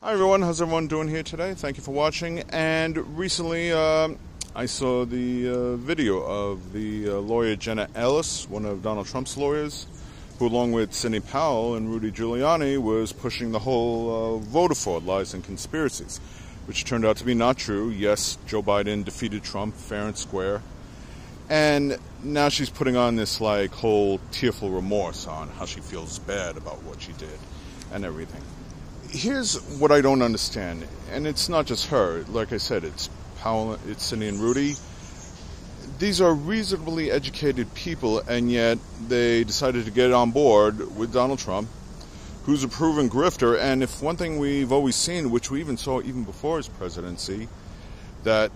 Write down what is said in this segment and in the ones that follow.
Hi everyone, how's everyone doing here today? Thank you for watching. And recently I saw the video of the lawyer Jenna, one of Donald Trump's lawyers, who along with Sidney Powell and Rudy Giuliani was pushing the whole voter fraud, lies and conspiracies, which turned out to be not true. Yes, Joe Biden defeated Trump fair and square. And now she's putting on this whole tearful remorse on how she feels bad about what she did and everything. Here's what I don't understand, and it's not just her. Like I said, it's Powell, it's Sidney and Rudy. These are reasonably educated people, and yet they decided to get on board with Donald Trump, who's a proven grifter. And if one thing we've always seen, which we even saw even before his presidency, that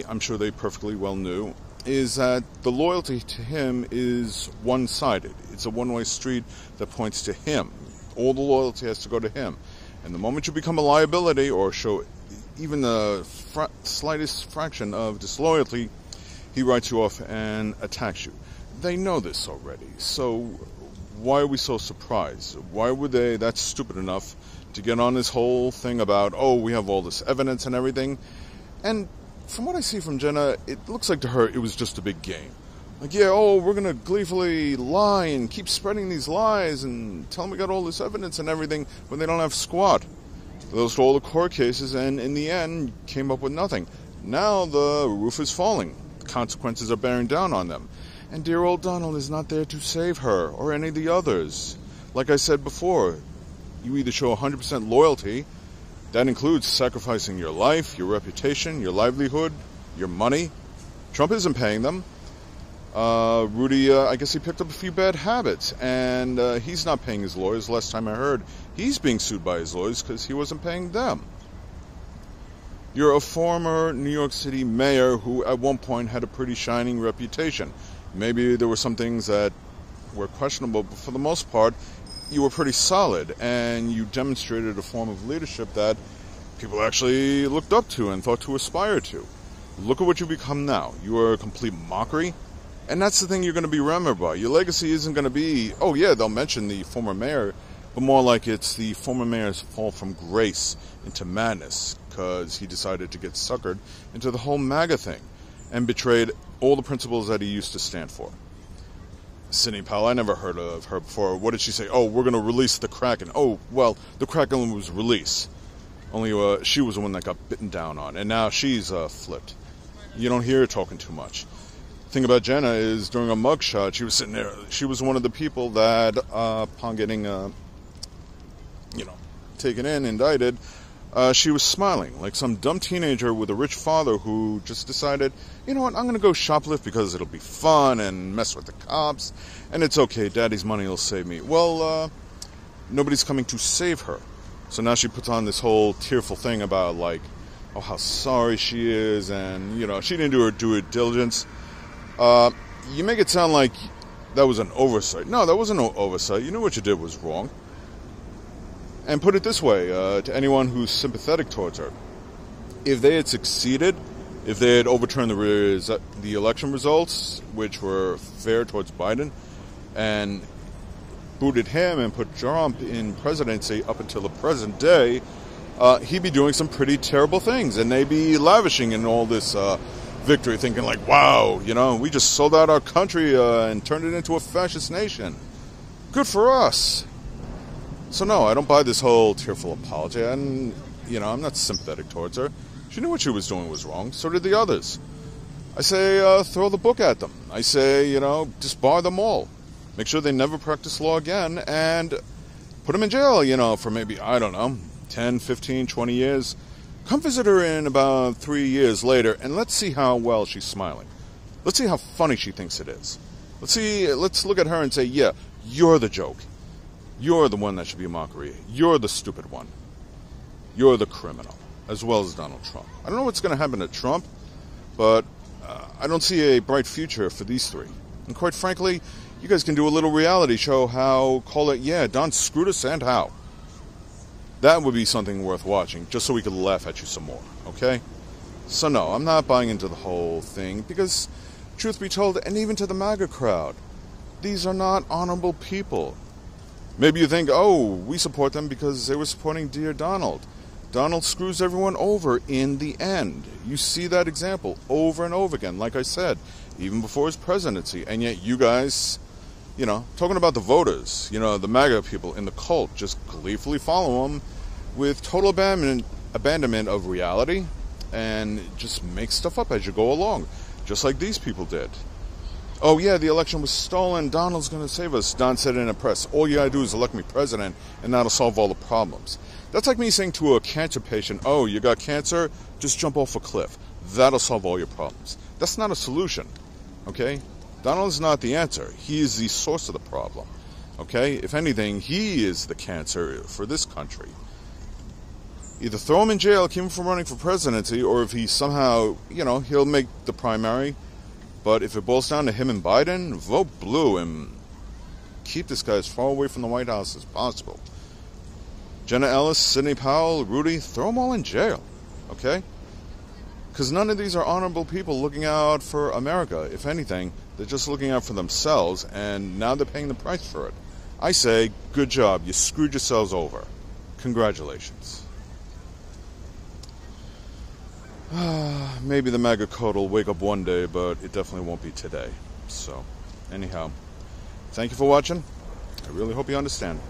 I'm sure they perfectly well knew, is that the loyalty to him is one-sided. It's a one-way street that points to him. All the loyalty has to go to him. And the moment you become a liability or show even the slightest fraction of disloyalty, he writes you off and attacks you. They know this already. So why are we so surprised? Why were they that stupid enough to get on this whole thing about, oh, we have all this evidence and everything? And from what I see from Jenna, it looks like to her it was just a big game. We're going to gleefully lie and keep spreading these lies and tell them we got all this evidence and everything when they don't have squat. Those were all the court cases, and in the end, came up with nothing. Now the roof is falling. The consequences are bearing down on them. And dear old Donald is not there to save her or any of the others. Like I said before, you either show 100% loyalty, that includes sacrificing your life, your reputation, your livelihood, your money. Trump isn't paying them. Rudy, I guess he picked up a few bad habits, and he's not paying his lawyers. Last time I heard, he's being sued by his lawyers because he wasn't paying them. You're a former New York City mayor who at one point had a pretty shining reputation. Maybe there were some things that were questionable, but for the most part, you were pretty solid, and you demonstrated a form of leadership that people actually looked up to and thought to aspire to. Look at what you've become now. You are a complete mockery. And that's the thing you're going to be remembered by. Your legacy isn't going to be, oh yeah, they'll mention the former mayor, but more like it's the former mayor's fall from grace into madness because he decided to get suckered into the whole MAGA thing and betrayed all the principles that he used to stand for. Sidney Powell, I never heard of her before. What did she say? Oh, we're going to release the Kraken. Oh, well, the Kraken was released. Only she was the one that got bitten down on, and now she's flipped. You don't hear her talking too much. Thing about Jenna is during a mugshot, she was sitting there. She was one of the people that, upon getting, taken in, indicted, she was smiling like some dumb teenager with a rich father who just decided, you know what, I'm going to go shoplift because it'll be fun and mess with the cops, and it's okay, daddy's money will save me. Well, nobody's coming to save her. So now she puts on this whole tearful thing about, oh, how sorry she is, and, she didn't do her due diligence. You make it sound like that was an oversight. No, that wasn't an oversight. You knew what you did was wrong. And put it this way, to anyone who's sympathetic towards her. If they had succeeded, if they had overturned the election results, which were fair towards Biden, and booted him and put Trump in presidency up until the present day, he'd be doing some pretty terrible things. And they'd be lavishing in all this victory, thinking wow, we just sold out our country and turned it into a fascist nation. Good for us. So no, I don't buy this whole tearful apology, and I'm not sympathetic towards her. She knew what she was doing was wrong. So did the others. I say throw the book at them. I say disbar them all. Make sure they never practice law again, and put them in jail, for maybe, I don't know, 10, 15, 20 years. Come visit her in about 3 years later, and let's see how well she's smiling. Let's see how funny she thinks it is. Let's look at her and say, yeah, you're the joke. You're the one that should be a mockery. You're the stupid one. You're the criminal, as well as Donald Trump. I don't know what's going to happen to Trump, but I don't see a bright future for these three. And quite frankly, you guys can do a little reality show call it, yeah, Don screwed us and how. That would be something worth watching, just so we could laugh at you some more, okay? So no, I'm not buying into the whole thing, because, truth be told, and even to the MAGA crowd, these are not honorable people. Maybe you think, oh, we support them because they were supporting Dear Donald. Donald screws everyone over in the end. You see that example over and over again, like I said, even before his presidency. And yet you guys, talking about the voters, the MAGA people in the cult, just gleefully follow him with total abandonment of reality and just make stuff up as you go along, just like these people did. Oh yeah, the election was stolen, Donald's going to save us. Don said in a press, all you got to do is elect me president and that'll solve all the problems. That's like me saying to a cancer patient, oh, you got cancer? Just jump off a cliff. That'll solve all your problems. That's not a solution, okay? Donald is not the answer. He is the source of the problem, okay? If anything, he is the cancer for this country. Either throw him in jail, keep him from running for presidency, or if he somehow, he'll make the primary. But if it boils down to him and Biden, vote blue and keep this guy as far away from the White House as possible. Jenna Ellis, Sidney Powell, Rudy, throw them all in jail, okay? Because none of these are honorable people looking out for America. If anything, they're just looking out for themselves, and now they're paying the price for it. I say, good job. You screwed yourselves over. Congratulations. Maybe the MAGA code will wake up one day, but it definitely won't be today. So, anyhow, thank you for watching. I really hope you understand.